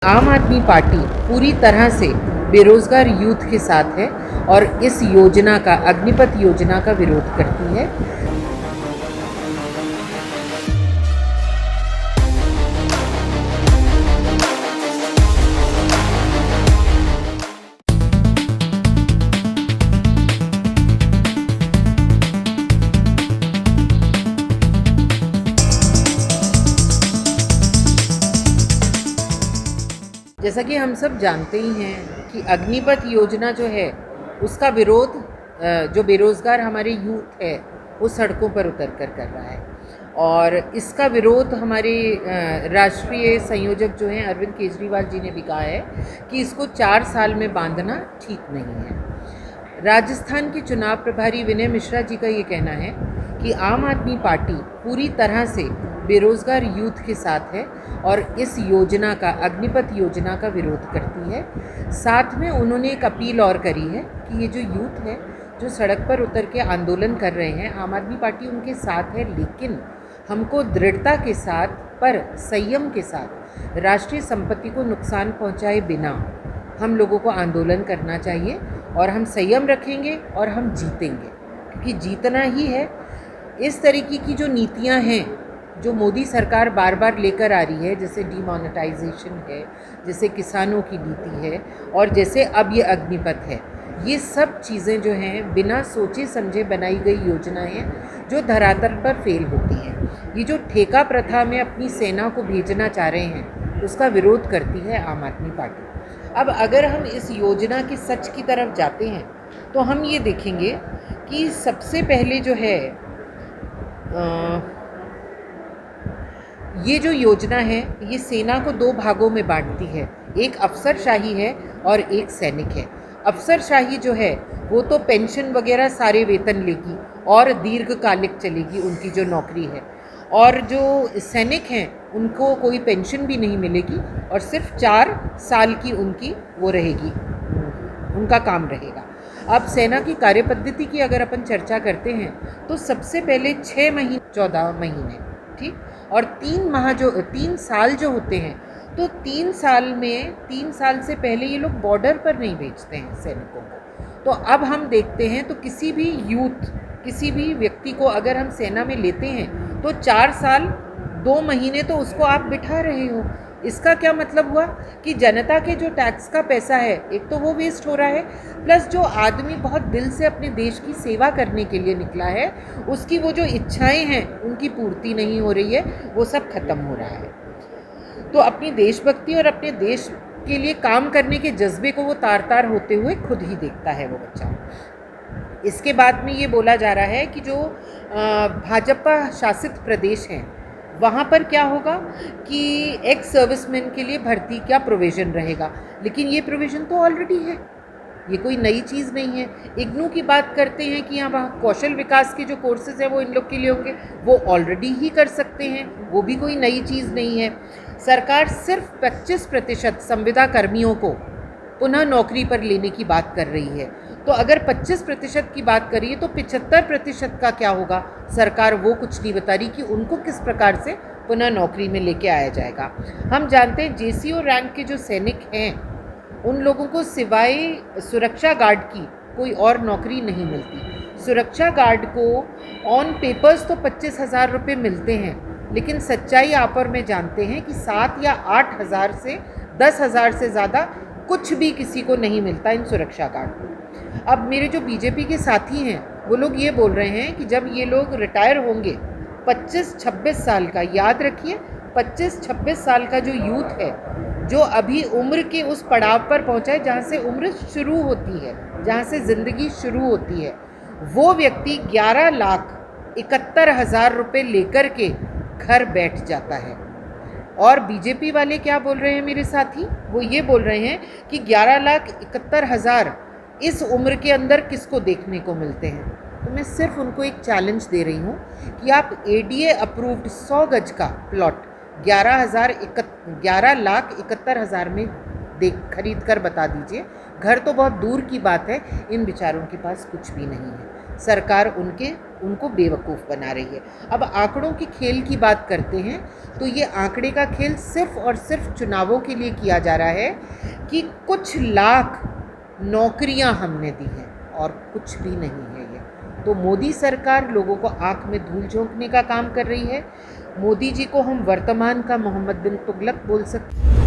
आम आदमी पार्टी पूरी तरह से बेरोजगार यूथ के साथ है और इस योजना का अग्निपथ योजना का विरोध करती है। जैसा कि हम सब जानते ही हैं कि अग्निपथ योजना जो है उसका विरोध जो बेरोज़गार हमारे यूथ है वो सड़कों पर उतर कर रहा है और इसका विरोध हमारे राष्ट्रीय संयोजक जो हैं अरविंद केजरीवाल जी ने भी कहा है कि इसको 4 साल में बांधना ठीक नहीं है। राजस्थान के चुनाव प्रभारी विनय मिश्रा जी का ये कहना है कि आम आदमी पार्टी पूरी तरह से बेरोज़गार यूथ के साथ है और इस योजना का अग्निपथ योजना का विरोध करती है। साथ में उन्होंने एक अपील और करी है कि ये जो यूथ है जो सड़क पर उतर के आंदोलन कर रहे हैं, आम आदमी पार्टी उनके साथ है, लेकिन हमको दृढ़ता के साथ पर संयम के साथ राष्ट्रीय संपत्ति को नुकसान पहुंचाए बिना हम लोगों को आंदोलन करना चाहिए और हम संयम रखेंगे और हम जीतेंगे, क्योंकि जीतना ही है। इस तरीके की जो नीतियां हैं जो मोदी सरकार बार बार लेकर आ रही है, जैसे डीमोनेटाइजेशन है, जैसे किसानों की नीति है और जैसे अब ये अग्निपथ है, ये सब चीज़ें जो हैं बिना सोचे समझे बनाई गई योजनाएं हैं जो धरातल पर फेल होती हैं। ये जो ठेका प्रथा में अपनी सेना को भेजना चाह रहे हैं उसका विरोध करती है आम आदमी पार्टी। अब अगर हम इस योजना के सच की तरफ जाते हैं तो हम ये देखेंगे कि सबसे पहले जो है ये जो योजना है ये सेना को 2 भागों में बांटती है, एक अफसरशाही है और एक सैनिक है। अफसरशाही जो है वो तो पेंशन वगैरह सारे वेतन लेगी और दीर्घकालिक चलेगी उनकी जो नौकरी है, और जो सैनिक हैं उनको कोई पेंशन भी नहीं मिलेगी और सिर्फ 4 साल की उनकी वो रहेगी, उनका काम रहेगा। अब सेना की कार्यपद्धति की अगर अपन चर्चा करते हैं तो सबसे पहले 6 महीने 14 महीने, ठीक, और 3 साल जो होते हैं, तो 3 साल से पहले ये लोग बॉर्डर पर नहीं भेजते हैं सैनिकों को। तो अब हम देखते हैं तो किसी भी व्यक्ति को अगर हम सेना में लेते हैं तो 4 साल 2 महीने तो उसको आप बिठा रहे हो। इसका क्या मतलब हुआ कि जनता के जो टैक्स का पैसा है एक तो वो वेस्ट हो रहा है, प्लस जो आदमी बहुत दिल से अपने देश की सेवा करने के लिए निकला है उसकी वो जो इच्छाएं हैं उनकी पूर्ति नहीं हो रही है, वो सब खत्म हो रहा है। तो अपनी देशभक्ति और अपने देश के लिए काम करने के जज्बे को वो तार तार होते हुए खुद ही देखता है वो बच्चा। इसके बाद में ये बोला जा रहा है कि जो भाजपा शासित प्रदेश हैं वहाँ पर क्या होगा कि एक्स सर्विसमैन के लिए भर्ती क्या प्रोविज़न रहेगा, लेकिन ये प्रोविज़न तो ऑलरेडी है, ये कोई नई चीज़ नहीं है। इग्नू की बात करते हैं कि यहाँ कौशल विकास के जो कोर्सेज़ हैं वो इन लोग के लिए होंगे, वो ऑलरेडी ही कर सकते हैं, वो भी कोई नई चीज़ नहीं है। सरकार सिर्फ 25% संविदा कर्मियों को पुनः नौकरी पर लेने की बात कर रही है। तो अगर 25% की बात करिए तो 75% का क्या होगा, सरकार वो कुछ नहीं बता रही कि उनको किस प्रकार से पुनः नौकरी में लेके आया जाएगा। हम जानते हैं JCO रैंक के जो सैनिक हैं उन लोगों को सिवाय सुरक्षा गार्ड की कोई और नौकरी नहीं मिलती। सुरक्षा गार्ड को ऑन पेपर्स तो 25,000 रुपये मिलते हैं, लेकिन सच्चाई आप और मैं जानते हैं कि 7 या 8 हज़ार से 10,000 से ज़्यादा कुछ भी किसी को नहीं मिलता इन सुरक्षा गार्ड को। अब मेरे जो बीजेपी के साथी हैं वो लोग ये बोल रहे हैं कि जब ये लोग रिटायर होंगे 25-26 साल का, याद रखिए 25-26 साल का जो यूथ है जो अभी उम्र के उस पड़ाव पर पहुंचा है जहाँ से उम्र शुरू होती है, जहाँ से ज़िंदगी शुरू होती है, वो व्यक्ति 11,71,000 रुपये लेकर के घर बैठ जाता है। और बीजेपी वाले क्या बोल रहे हैं मेरे साथी, वो ये बोल रहे हैं कि 11,71,000 इस उम्र के अंदर किसको देखने को मिलते हैं। तो मैं सिर्फ उनको एक चैलेंज दे रही हूँ कि आप ADA अप्रूव्ड 100 गज का प्लॉट 11,71,000 में खरीद कर बता दीजिए। घर तो बहुत दूर की बात है, इन बेचारों के पास कुछ भी नहीं है। सरकार उनको बेवकूफ़ बना रही है। अब आंकड़ों के खेल की बात करते हैं तो ये आंकड़े का खेल सिर्फ और सिर्फ चुनावों के लिए किया जा रहा है कि कुछ लाख नौकरियां हमने दी हैं और कुछ भी नहीं है ये। तो मोदी सरकार लोगों को आंख में धूल झोंकने का काम कर रही है। मोदी जी को हम वर्तमान का मोहम्मद बिन तुगलक बोल सकते हैं।